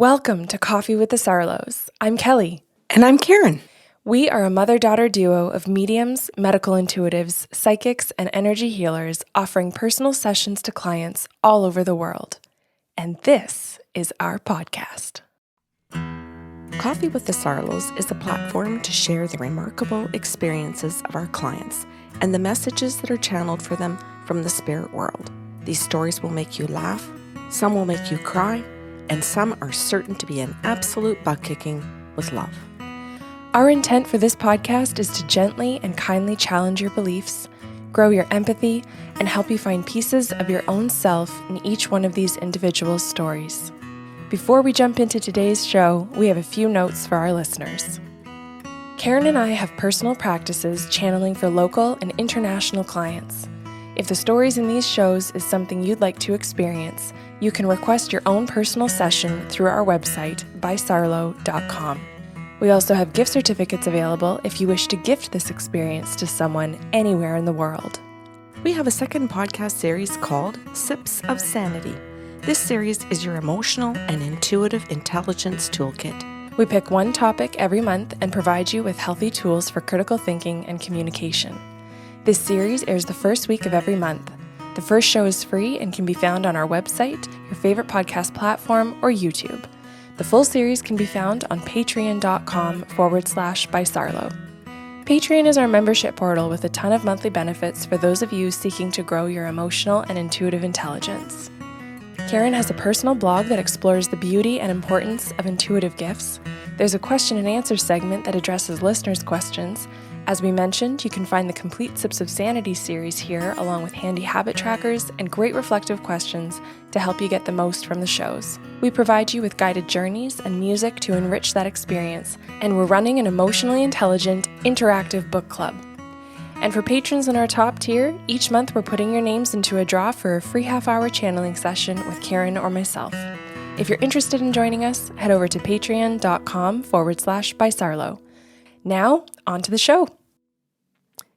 Welcome to Coffee with the Sarlos. I'm Kelly. And I'm Karen. We are a mother-daughter duo of mediums, medical intuitives, psychics, and energy healers offering personal sessions to clients all over the world. And this is our podcast. Coffee with the Sarlos is a platform to share the remarkable experiences of our clients and the messages that are channeled for them from the spirit world. These stories will make you laugh, some will make you cry, and some are certain to be an absolute butt-kicking with love. Our intent for this podcast is to gently and kindly challenge your beliefs, grow your empathy, and help you find pieces of your own self in each one of these individual stories. Before we jump into today's show, we have a few notes for our listeners. Karen and I have personal practices channeling for local and international clients. If the stories in these shows is something you'd like to experience, you can request your own personal session through our website, bysarlo.com. We also have gift certificates available if you wish to gift this experience to someone anywhere in the world. We have a second podcast series called Sips of Sanity. This series is your emotional and intuitive intelligence toolkit. We pick one topic every month and provide you with healthy tools for critical thinking and communication. This series airs the first week of every month. The first show is free and can be found on our website, your favorite podcast platform, or YouTube. The full series can be found on patreon.com/bysarlo. Patreon is our membership portal with a ton of monthly benefits for those of you seeking to grow your emotional and intuitive intelligence. Karen has a personal blog that explores the beauty and importance of intuitive gifts. There's a question and answer segment that addresses listeners' questions. As we mentioned, you can find the complete Sips of Sanity series here, along with handy habit trackers and great reflective questions to help you get the most from the shows. We provide you with guided journeys and music to enrich that experience, and we're running an emotionally intelligent, interactive book club. And for patrons in our top tier, each month we're putting your names into a draw for a free half-hour channeling session with Karen or myself. If you're interested in joining us, head over to patreon.com/bysarlo. Now, on to the show.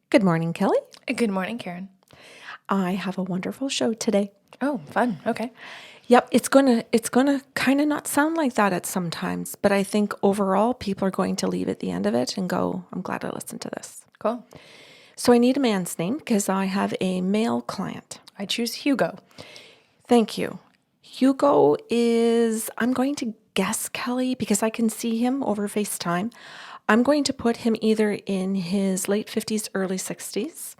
Good morning, Kelly. Good morning, Karen. I have a wonderful show today. Oh, fun. Okay. Yep, it's gonna kind of not sound like that at some times, but I think overall people are going to leave at the end of it and go, I'm glad I listened to this. Cool. So I need a man's name because I have a male client. I choose Hugo. Thank you. Hugo is, I'm going to guess, Kelly, because I can see him over FaceTime. I'm going to put him either in his late 50s, early 60s.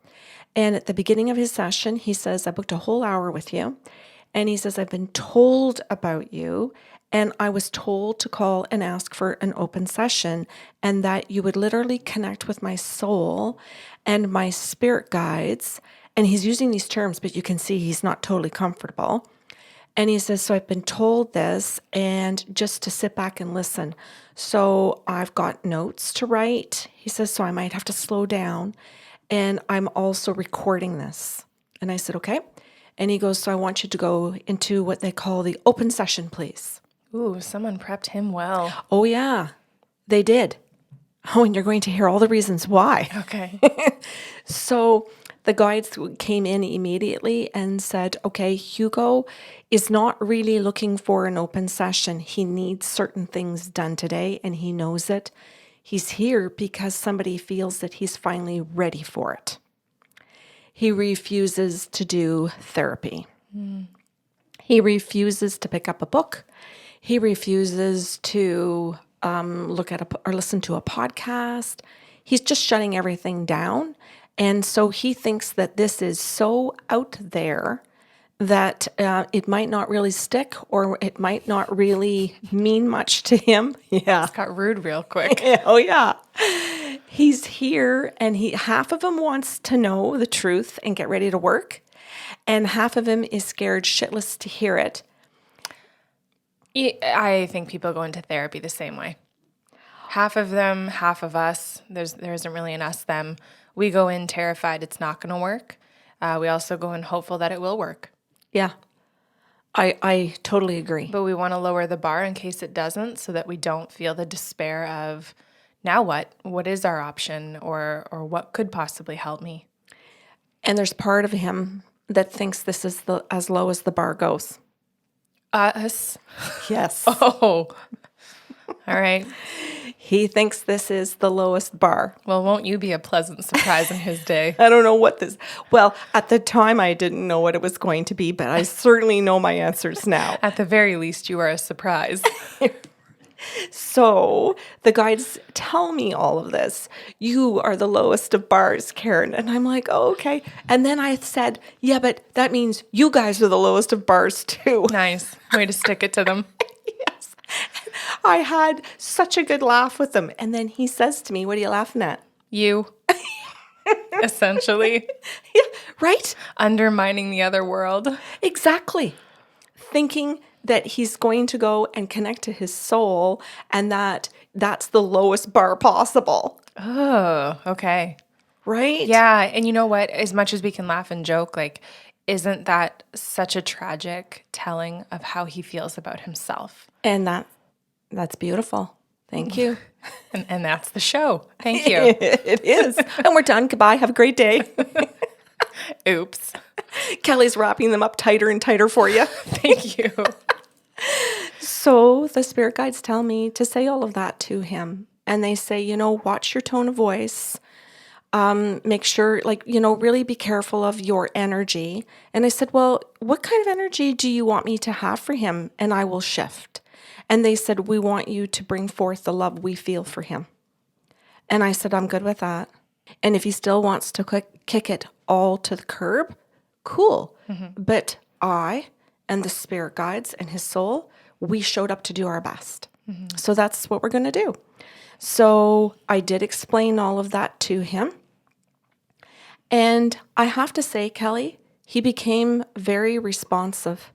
And at the beginning of his session, he says, I booked a whole hour with you. And he says, I've been told about you. And I was told to call and ask for an open session and that you would literally connect with my soul and my spirit guides. And he's using these terms, but you can see he's not totally comfortable. And he says, so I've been told this and just to sit back and listen. So I've got notes to write. He says, so I might have to slow down. And I'm also recording this. And I said, okay. And he goes, so I want you to go into what they call the open session, please. Ooh, someone prepped him well. Oh, yeah, they did. Oh, and you're going to hear all the reasons why. Okay. So the guides came in immediately and said, okay, Hugo is not really looking for an open session. He needs certain things done today, and he knows it. He's here because somebody feels that he's finally ready for it. He refuses to do therapy. He refuses to pick up a book. He refuses to look at or listen to a podcast. He's just shutting everything down. And so he thinks that this is so out there that it might not really stick or it might not really mean much to him. Yeah. It's got rude real quick. Oh, yeah. He's here and half of him wants to know the truth and get ready to work. And half of him is scared shitless to hear it. I think people go into therapy the same way. Half of them, half of us. There isn't really an us-them. We go in terrified it's not going to work. We also go in hopeful that it will work. Yeah, I totally agree. But we want to lower the bar in case it doesn't so that we don't feel the despair of, now what? What is our option or what could possibly help me? And there's part of him that thinks this is as low as the bar goes. Us? Yes. Oh, all right. He thinks this is the lowest bar. Well, won't you be a pleasant surprise in his day? I don't know what this. Well, at the time I didn't know what it was going to be, but I certainly know my answers now. At the very least, you are a surprise. So the guides tell me all of this. You are the lowest of bars, Karen. And I'm like, oh, okay. And then I said, yeah, but that means you guys are the lowest of bars too. Nice. Way to stick it to them. Yes. I had such a good laugh with him. And then he says to me, what are you laughing at? You, essentially, Yeah, right? undermining the other world. Exactly. Thinking that he's going to go and connect to his soul and that's the lowest bar possible. Oh, okay. Right? Yeah. And you know what? As much as we can laugh and joke, like, isn't that such a tragic telling of how he feels about himself? And that's beautiful. Thank you. And that's the show. Thank you. It is. And we're done. Goodbye. Have a great day. Oops. Kelly's wrapping them up tighter and tighter for you. Thank you. So the spirit guides tell me to say all of that to him. And they say, watch your tone of voice. Make sure, really be careful of your energy. And I said, well, what kind of energy do you want me to have for him? And I will shift. And they said, we want you to bring forth the love we feel for him. And I said, I'm good with that. And if he still wants to kick it all to the curb, cool. But I and the spirit guides and his soul, we showed up to do our best. So that's what we're going to do. So I did explain all of that to him. And I have to say, Kelly, he became very responsive.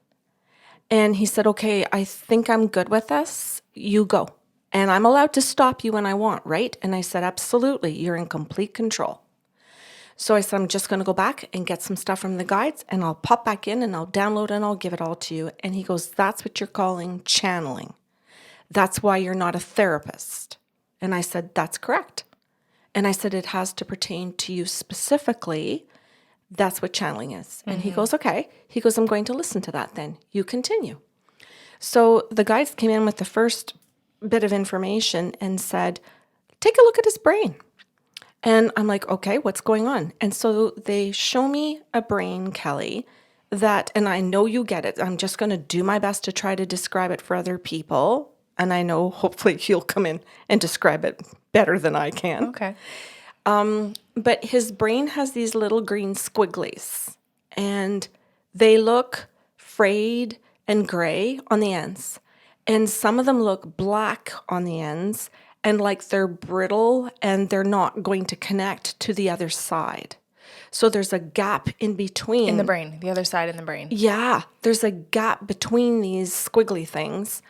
And he said, okay, I think I'm good with this. You go. And I'm allowed to stop you when I want, right? And I said, absolutely. You're in complete control. So I said, I'm just going to go back and get some stuff from the guides and I'll pop back in and I'll download and I'll give it all to you. And he goes, that's what you're calling channeling. That's why you're not a therapist. And I said, that's correct. And I said, it has to pertain to you specifically. That's what channeling is. And he goes, okay. He goes, I'm going to listen to that then. You continue. So the guides came in with the first bit of information and said, take a look at his brain. And I'm like, okay, what's going on? And so they show me a brain, Kelly, that, and I know you get it. I'm just going to do my best to try to describe it for other people. And I know hopefully you'll come in and describe it better than I can. Okay. But his brain has these little green squigglies, and they look frayed and gray on the ends. And some of them look black on the ends and like they're brittle and they're not going to connect to the other side. So there's a gap in between. In the brain, the other side in the brain. Yeah, there's a gap between these squiggly things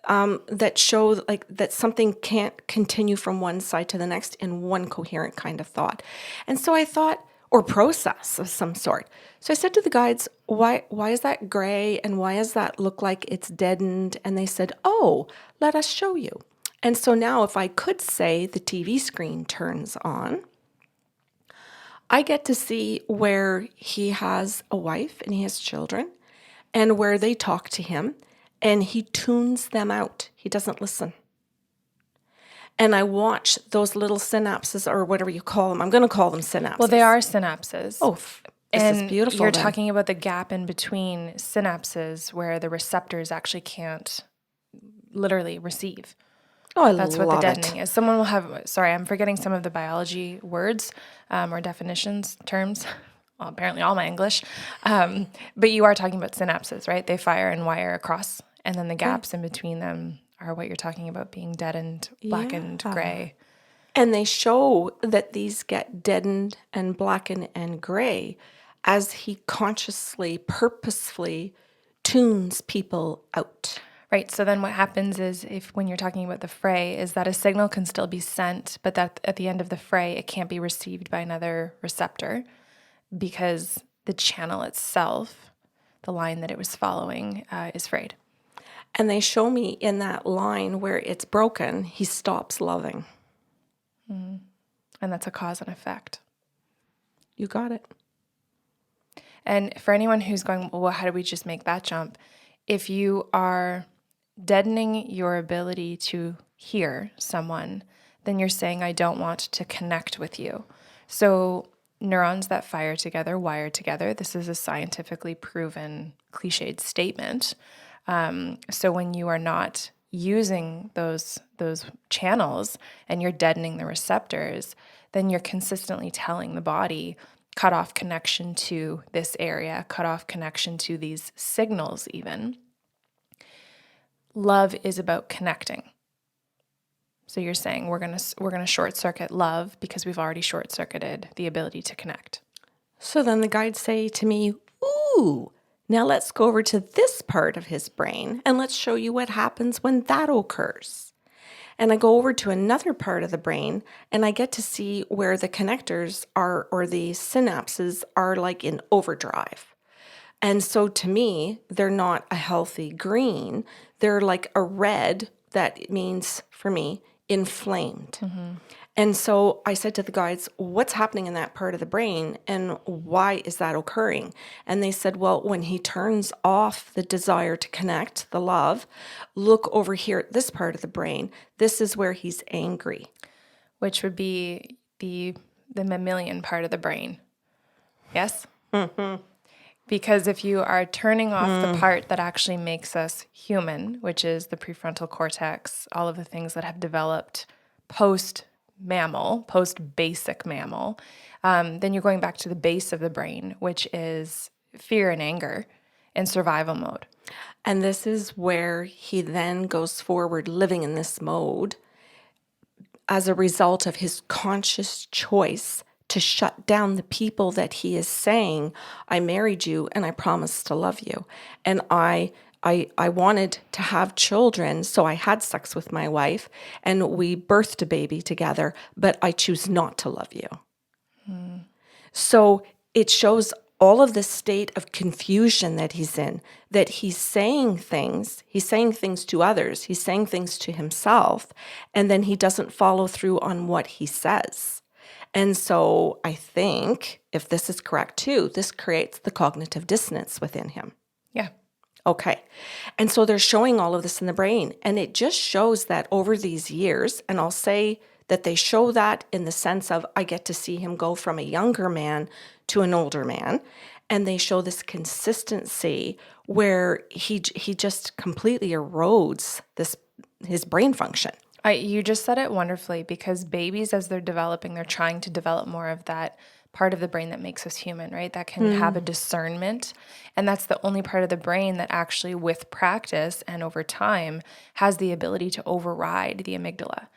that show like that something can't continue from one side to the next in one coherent kind of thought. And so I thought, or process of some sort. So I said to the guides, why is that gray and why does that look like it's deadened? And they said, oh, let us show you. And so now if I could say the TV screen turns on, I get to see where he has a wife and he has children and where they talk to him and he tunes them out. He doesn't listen. And I watch those little synapses or whatever you call them. I'm going to call them synapses. Well, they are synapses. Oh, this is beautiful. You're then. talking about the gap in between synapses where the receptors actually can't literally receive. Oh, I That's love what the it. deadening is. Someone will have, sorry, I'm forgetting some of the biology words or definitions, terms. Well, apparently all my English. But you are talking about synapses, right? They fire and wire across. And then the gaps in between them are what you're talking about being deadened, blackened, gray. And they show that these get deadened and blackened and gray as he consciously, purposefully tunes people out. Right. So then what happens is when you're talking about the fray is that a signal can still be sent, but that at the end of the fray, it can't be received by another receptor because the channel itself, the line that it was following, is frayed. And they show me in that line where it's broken, he stops loving. And that's a cause and effect. You got it. And for anyone who's going, well, how do we just make that jump? if you are deadening your ability to hear someone, then you're saying, I don't want to connect with you. So neurons that fire together wire together. This is a scientifically proven cliched statement. So when you are not using those channels and you're deadening the receptors, then you're consistently telling the body, cut off connection to this area, cut off connection to these signals even. Love is about connecting. So you're saying we're gonna short circuit love because we've already short circuited the ability to connect. So then the guides say to me, ooh, now let's go over to this part of his brain and let's show you what happens when that occurs. And I go over to another part of the brain and I get to see where the connectors are, or the synapses are like in overdrive. And so to me, they're not a healthy green. They're like a red that means, for me, inflamed. And so I said to the guides, what's happening in that part of the brain and why is that occurring? And they said, well, when he turns off the desire to connect, the love, look over here at this part of the brain. This is where he's angry. Which would be the mammalian part of the brain. Yes? Because if you are turning off the part that actually makes us human, which is the prefrontal cortex, all of the things that have developed post-mammal, post-basic mammal, then you're going back to the base of the brain, which is fear and anger and survival mode. And this is where he then goes forward living in this mode as a result of his conscious choice to shut down the people that he is saying, I married you and I promised to love you. And I wanted to have children, so I had sex with my wife and we birthed a baby together, but I choose not to love you. So it shows all of this state of confusion that he's in, that he's saying things to others, he's saying things to himself, and then he doesn't follow through on what he says. And so I think, if this is correct too, this creates the cognitive dissonance within him. Yeah. Okay. And so they're showing all of this in the brain. And it just shows that over these years, and I'll say that they show that in the sense of I get to see him go from a younger man to an older man. And they show this consistency where he just completely erodes his brain function. You just said it wonderfully, because babies, as they're developing, they're trying to develop more of that part of the brain that makes us human, right? That can have a discernment. And that's the only part of the brain that actually, with practice and over time, has the ability to override the amygdala,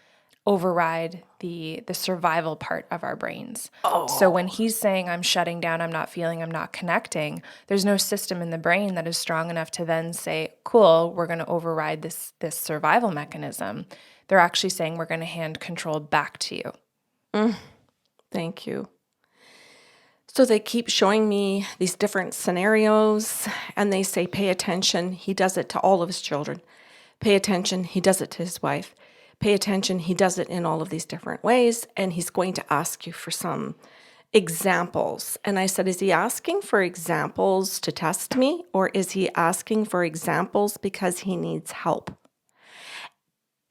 override the survival part of our brains. So when he's saying, I'm shutting down, I'm not feeling, I'm not connecting, there's no system in the brain that is strong enough to then say, cool, we're going to override this survival mechanism. They're actually saying, we're going to hand control back to you. Thank you. So they keep showing me these different scenarios and they say, pay attention. He does it to all of his children. Pay attention. He does it to his wife. Pay attention. He does it in all of these different ways. And he's going to ask you for some examples. And I said, is he asking for examples to test me, or is he asking for examples because he needs help?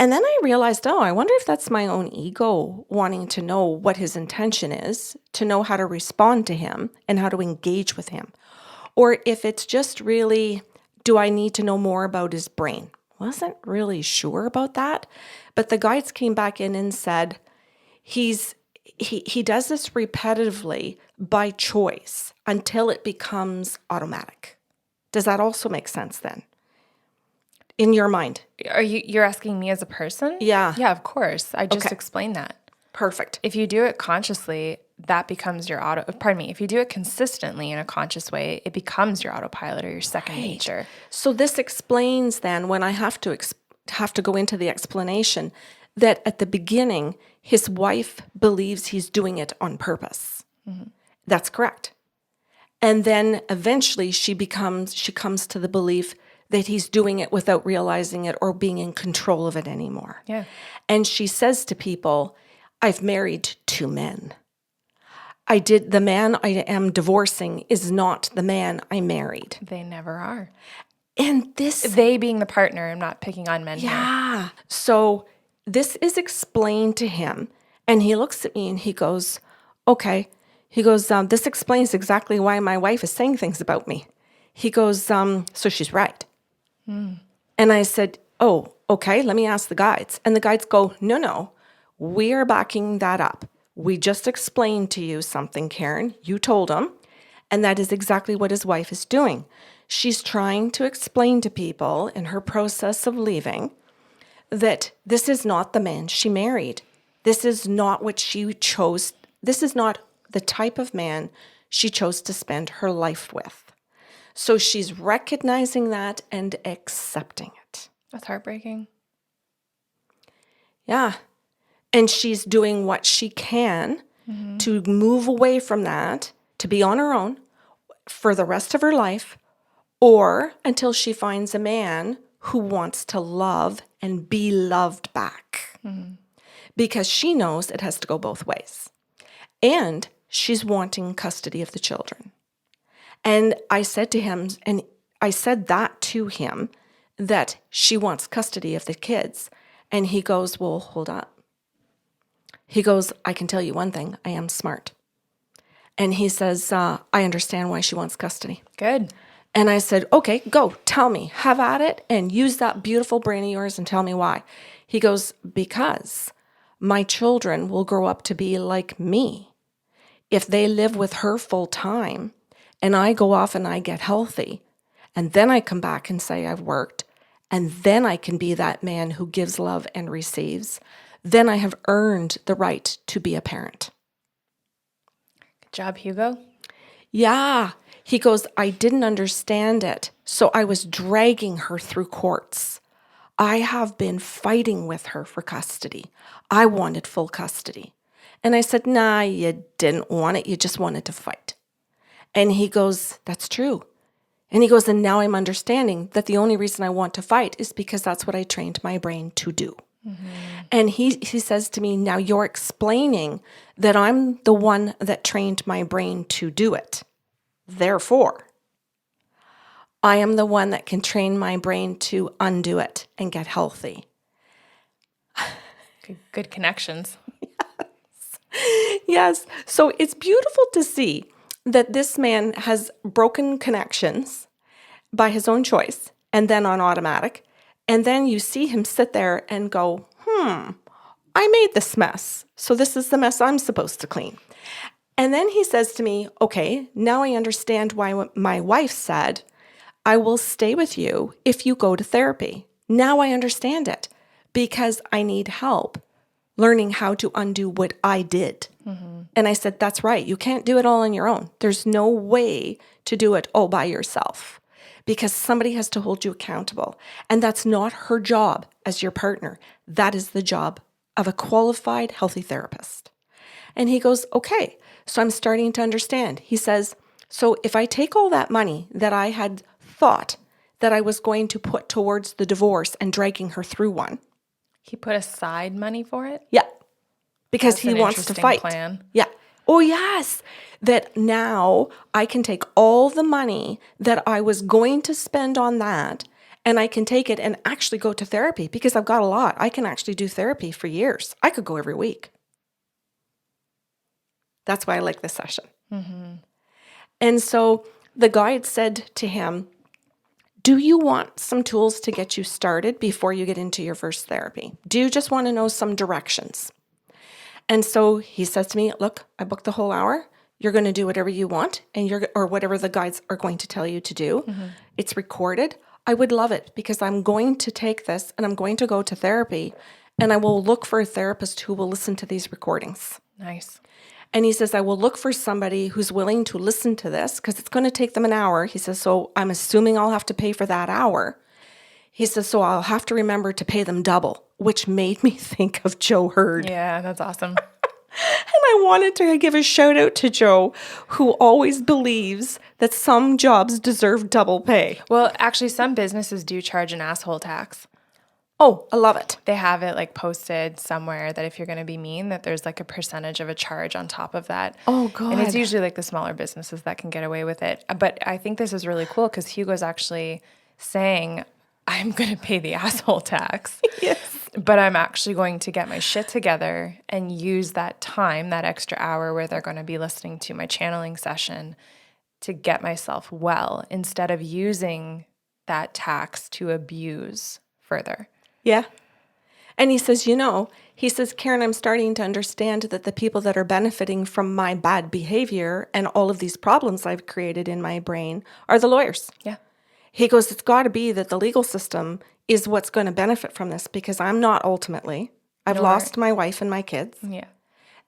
And then I realized, I wonder if that's my own ego wanting to know what his intention is, to know how to respond to him and how to engage with him. Or if it's just really, do I need to know more about his brain? Wasn't really sure about that. But the guides came back in and said, he does this repetitively by choice until it becomes automatic. Does that also make sense then? In your mind? You're asking me as a person? Yeah. Yeah, of course. I just explained that. Perfect. If you do it consciously, that becomes your if you do it consistently in a conscious way, it becomes your autopilot or your second nature. So this explains then, when I have to go into the explanation, that at the beginning, his wife believes he's doing it on purpose. Mm-hmm. That's correct. And then eventually she comes to the belief that he's doing it without realizing it or being in control of it anymore. Yeah. And she says to people, I've married 2 men. The man I am divorcing is not the man I married. They never are. And this, They being the partner, I'm not picking on men here. yeah. So this is explained to him, and he looks at me and he goes, okay. He goes, this explains exactly why my wife is saying things about me. He goes, so she's right. And I said, oh, okay, let me ask the guides. And the guides go, no, we are backing that up. We just explained to you something, Karen. You told him. And that is exactly what his wife is doing. She's trying to explain to people in her process of leaving that this is not the man she married. This is not what she chose. This is not the type of man she chose to spend her life with. So she's recognizing that and accepting it. That's heartbreaking. Yeah. And she's doing what she can to move away from that, to be on her own for the rest of her life, or until she finds a man who wants to love and be loved back. Because she knows it has to go both ways. And she's wanting custody of the children. And I said to him, and I said that to him, that she wants custody of the kids. And he goes, well, hold up. He goes, I can tell you one thing, I am smart. And he says, I understand why she wants custody. Good. And I said, okay, go, tell me, have at it, and use that beautiful brain of yours and tell me why. He goes, because my children will grow up to be like me. If they live with her full time, and I go off and I get healthy, and then I come back and say I've worked, and then I can be that man who gives love and receives, then I have earned the right to be a parent. Good job, Hugo. Yeah. He goes, I didn't understand it, so I was dragging her through courts. I have been fighting with her for custody. I wanted full custody. And I said, nah, you didn't want it. You just wanted to fight. And he goes, that's true. And he goes, and now I'm understanding that the only reason I want to fight is because that's what I trained my brain to do. And he says to me, now you're explaining that I'm the one that trained my brain to do it. Therefore, I am the one that can train my brain to undo it and get healthy. Good connections. Yes. So it's beautiful to see that this man has broken connections by his own choice and then on automatic. And then you see him sit there and go, I made this mess. So this is the mess I'm supposed to clean. And then he says to me, okay, now I understand why my wife said, I will stay with you if you go to therapy. Now I understand it because I need help learning how to undo what I did. And I said, that's right. You can't do it all on your own. There's no way to do it all by yourself because somebody has to hold you accountable. And that's not her job as your partner. That is the job of a qualified, healthy therapist. And he goes, okay, so I'm starting to understand. He says, so if I take all that money that I had thought that I was going to put towards the divorce and dragging her through one. He put aside money for it? Yeah. Because That's he an wants to interesting fight. plan. Yeah. Oh, yes. That now I can take all the money that I was going to spend on that and I can take it and actually go to therapy because I've got a lot. I can actually do therapy for years. I could go every week. That's why I like this session. And so the guide said to him, do you want some tools to get you started before you get into your first therapy? Do you just want to know some directions? And so he says to me, look, I booked the whole hour. You're going to do whatever you want or whatever the guides are going to tell you to do. It's recorded. I would love it because I'm going to take this and I'm going to go to therapy and I will look for a therapist who will listen to these recordings. Nice. And he says, I will look for somebody who's willing to listen to this because it's going to take them an hour. He says, so I'm assuming I'll have to pay for that hour. He says, so I'll have to remember to pay them double, which made me think of Joe Hurd. Yeah, that's awesome. And I wanted to give a shout out to Joe, who always believes that some jobs deserve double pay. Well, actually, some businesses do charge an asshole tax. Oh, I love it. They have it like posted somewhere that if you're going to be mean, that there's like a percentage of a charge on top of that. Oh, good. And it's usually like the smaller businesses that can get away with it. But I think this is really cool because Hugo's actually saying, I'm going to pay the asshole tax. Yes. But I'm actually going to get my shit together and use that time, that extra hour where they're going to be listening to my channeling session to get myself well instead of using that tax to abuse further. Yeah. And he says, Karen, I'm starting to understand that the people that are benefiting from my bad behavior and all of these problems I've created in my brain are the lawyers. Yeah. He goes, it's got to be that the legal system is what's going to benefit from this because I'm not ultimately. I've lost my wife and my kids. Yeah.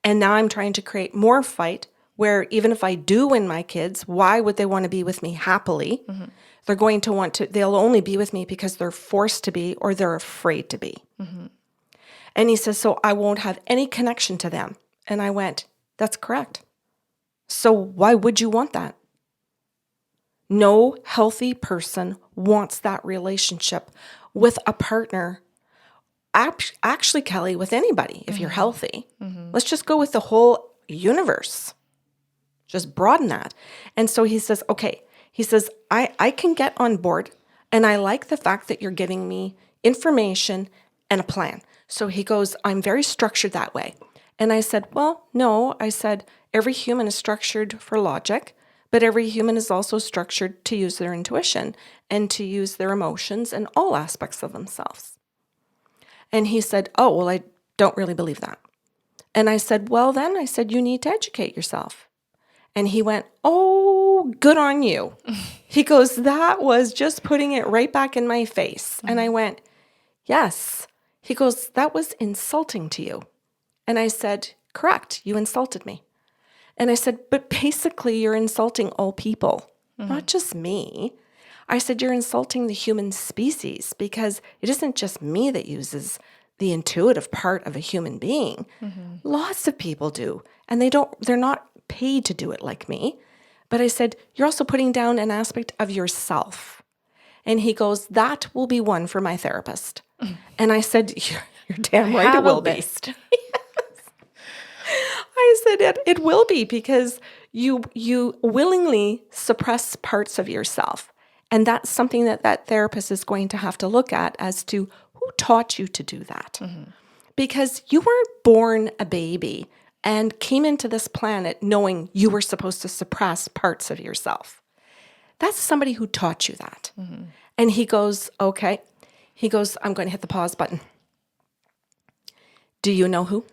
And now I'm trying to create more fight where even if I do win my kids, why would they want to be with me happily? Mm-hmm. They're going to they'll only be with me because they're forced to be or they're afraid to be. Mm-hmm. And he says, so I won't have any connection to them. And I went, that's correct. So why would you want that? No healthy person wants that relationship with a partner. Actually, Kelly, with anybody, if you're healthy. Mm-hmm. Let's just go with the whole universe. Just broaden that. And so he says, okay. He says, I can get on board, and I like the fact that you're giving me information and a plan. So he goes, I'm very structured that way. And I said, well, no. I said, every human is structured for logic, but every human is also structured to use their intuition and to use their emotions and all aspects of themselves. And he said, oh, well, I don't really believe that. And I said, well, then I said, you need to educate yourself. And he went, oh, good on you. He goes, that was just putting it right back in my face. Mm-hmm. And I went, yes. He goes, that was insulting to you. And I said, correct, you insulted me. And I said, but basically you're insulting all people, not just me. I said, you're insulting the human species because it isn't just me that uses the intuitive part of a human being. Mm-hmm. Lots of people do. And they're not paid to do it like me. But I said, you're also putting down an aspect of yourself. And he goes, that will be one for my therapist. Mm-hmm. And I said, you're damn right it will be. I said, it will be because you willingly suppress parts of yourself. And that's something that therapist is going to have to look at as to who taught you to do that. Mm-hmm. Because you weren't born a baby and came into this planet knowing you were supposed to suppress parts of yourself. That's somebody who taught you that. Mm-hmm. And he goes, okay. He goes, I'm going to hit the pause button. Do you know who?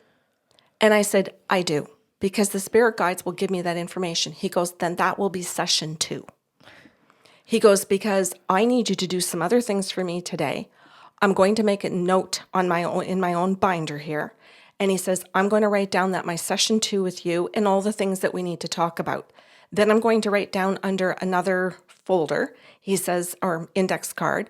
And I said, I do, because the spirit guides will give me that information. He goes, then that will be session 2. He goes, because I need you to do some other things for me today. I'm going to make a note on in my own binder here. And he says, I'm going to write down that my session 2 with you and all the things that we need to talk about. Then I'm going to write down under another folder, he says, or index card,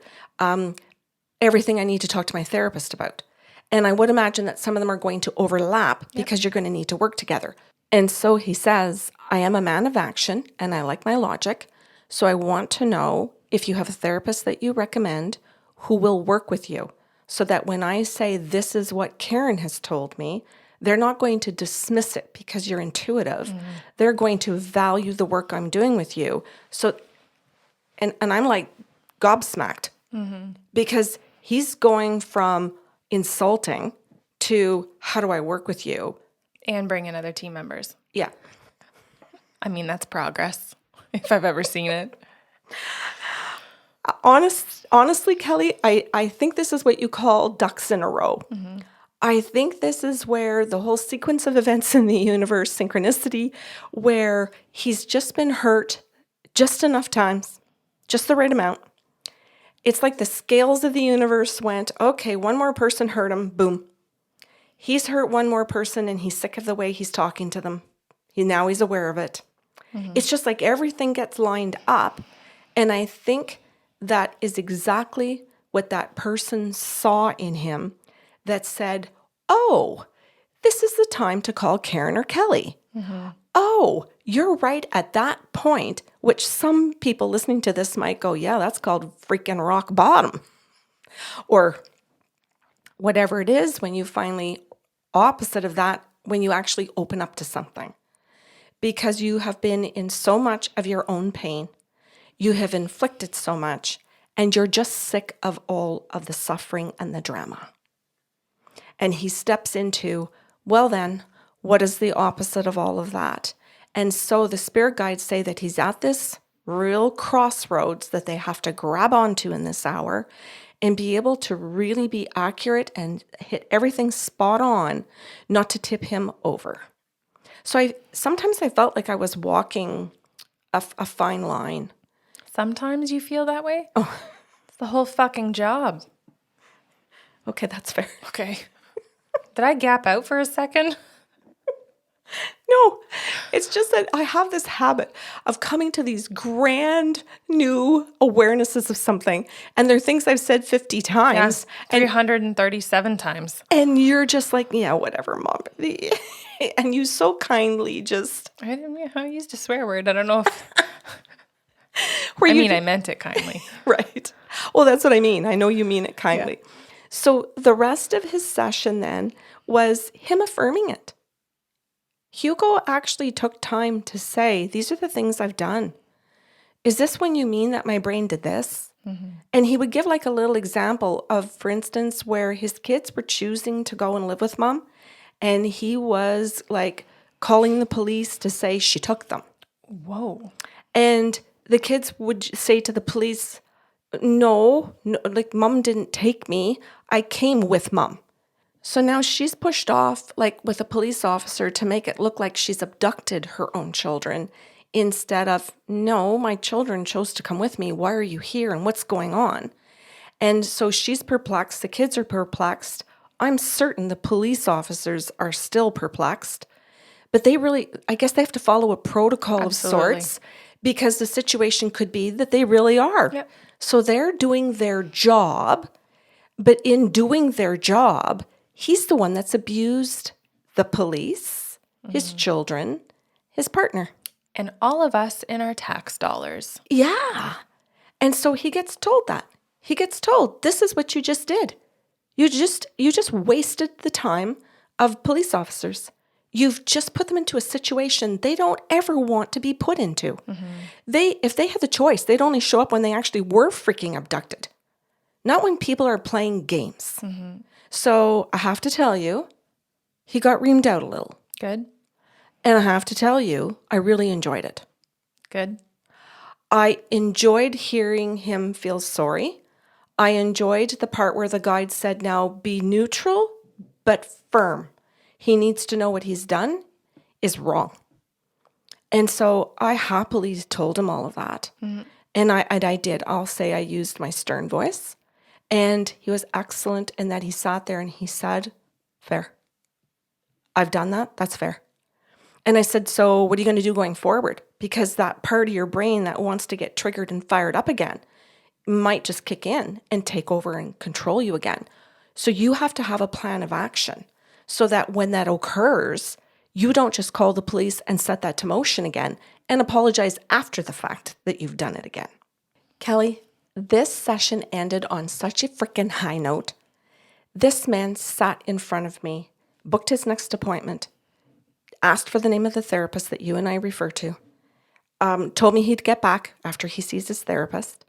everything I need to talk to my therapist about. And I would imagine that some of them are going to overlap because you're going to need to work together. And so he says, I am a man of action and I like my logic. So I want to know if you have a therapist that you recommend who will work with you so that when I say this is what Karen has told me, they're not going to dismiss it because you're intuitive. Mm-hmm. They're going to value the work I'm doing with you. So, and I'm like gobsmacked because he's going from insulting to how do I work with you? And bring in other team members. Yeah. I mean, that's progress, if I've ever seen it. Honestly, Kelly, I think this is what you call ducks in a row. Mm-hmm. I think this is where the whole sequence of events in the universe, synchronicity, where he's just been hurt just enough times, just the right amount. It's like the scales of the universe went, okay, one more person hurt him, boom. He's hurt one more person and he's sick of the way he's talking to them. Now he's aware of it. Mm-hmm. It's just like everything gets lined up. And I think that is exactly what that person saw in him that said, oh, this is the time to call Karen or Kelly. Mm-hmm. Oh, you're right at that point, which some people listening to this might go, yeah, that's called freaking rock bottom. Or whatever it is when you finally, opposite of that, when you actually open up to something. Because you have been in so much of your own pain. You have inflicted so much. and you're just sick of all of the suffering and the drama. And he steps into, well then, what is the opposite of all of that? And so the spirit guides say that he's at this real crossroads that they have to grab onto in this hour and be able to really be accurate and hit everything spot on, not to tip him over. So sometimes I felt like I was walking a fine line. Sometimes you feel that way? Oh. It's the whole fucking job. Okay, that's fair. Okay. Did I gap out for a second? No, it's just that I have this habit of coming to these grand new awarenesses of something. And they're things I've said 50 times. Yeah, 337 times. And you're just like, yeah, whatever, Mom. And you so kindly just... I used a swear word. I don't know if... I meant it kindly. Right. Well, that's what I mean. I know you mean it kindly. Yeah. So the rest of his session then was him affirming it. Hugo actually took time to say, these are the things I've done. Is this when you mean that my brain did this? Mm-hmm. And he would give like a little example of, for instance, where his kids were choosing to go and live with Mom. And he was like calling the police to say she took them. Whoa. And the kids would say to the police, no, like Mom didn't take me. I came with Mom. So now she's pushed off like with a police officer to make it look like she's abducted her own children instead of, no, my children chose to come with me. Why are you here and what's going on? And so she's perplexed. The kids are perplexed. I'm certain the police officers are still perplexed. But they really, I guess they have to follow a protocol Absolutely. of sorts because the situation could be that they really are. Yep. So they're doing their job. But in doing their job, he's the one that's abused the police, his children, his partner. And all of us in our tax dollars. Yeah. And so he gets told that. He gets told, this is what you just did. You just wasted the time of police officers. You've just put them into a situation they don't ever want to be put into. Mm-hmm. If they had the choice, they'd only show up when they actually were freaking abducted. Not when people are playing games. Mm-hmm. So I have to tell you, he got reamed out a little. Good. And I have to tell you, I really enjoyed it. Good. I enjoyed hearing him feel sorry. I enjoyed the part where the guide said, now be neutral, but firm. He needs to know what he's done is wrong. And so I happily told him all of that. Mm-hmm. And I did. I'll say I used my stern voice. And he was excellent in that he sat there and he said, fair. I've done that. That's fair. And I said, so what are you going to do going forward? Because that part of your brain that wants to get triggered and fired up again might just kick in and take over and control you again. So you have to have a plan of action so that when that occurs, you don't just call the police and set that to motion again and apologize after the fact that you've done it again. Kelly, this session ended on such a freaking high note. This man sat in front of me, booked his next appointment, asked for the name of the therapist that you and I refer to, told me he'd get back after he sees his therapist,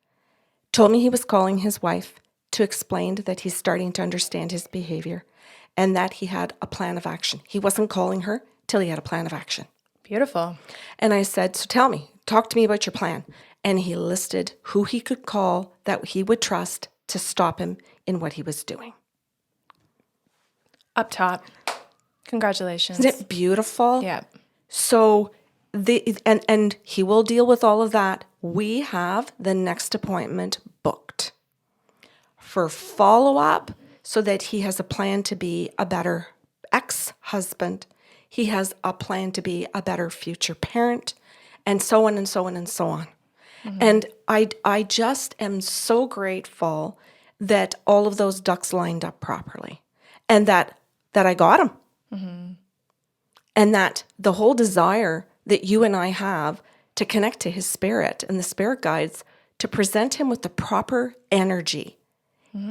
told me he was calling his wife to explain that he's starting to understand his behavior and that he had a plan of action. He wasn't calling her till he had a plan of action. Beautiful. And I said, so tell me, talk to me about your plan. And he listed who he could call that he would trust to stop him in what he was doing. Up top. Congratulations. Isn't it beautiful? Yeah. So and he will deal with all of that. We have the next appointment booked for follow-up so that he has a plan to be a better ex-husband. He has a plan to be a better future parent, and so on and so on and so on. Mm-hmm. And I just am so grateful that all of those ducks lined up properly and that I got him. Mm-hmm. And that the whole desire that you and I have to connect to his spirit and the spirit guides to present him with the proper energy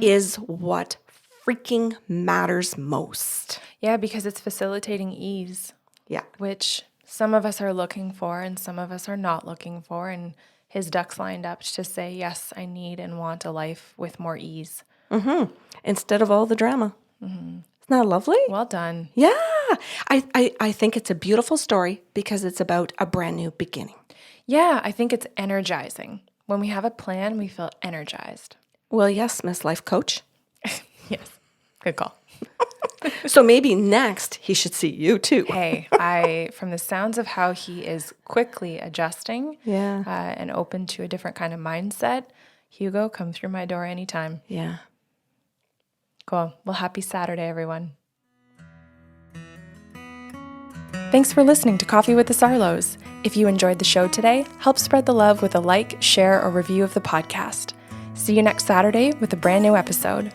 is what freaking matters most. Yeah, because it's facilitating ease. Yeah. Which some of us are looking for and some of us are not looking for. And his ducks lined up to say, yes, I need and want a life with more ease. Instead of all the drama. Isn't that lovely? Well done. Yeah. I think it's a beautiful story because it's about a brand new beginning. Yeah, I think it's energizing. When we have a plan, we feel energized. Well, yes, Miss Life Coach. Yes, good call. So maybe next he should see you too. Hey, from the sounds of how he is quickly adjusting and open to a different kind of mindset, Hugo, come through my door anytime. Yeah. Cool. Well, happy Saturday, everyone. Thanks for listening to Coffee with the Sarlos. If you enjoyed the show today, help spread the love with a like, share, or review of the podcast. See you next Saturday with a brand new episode.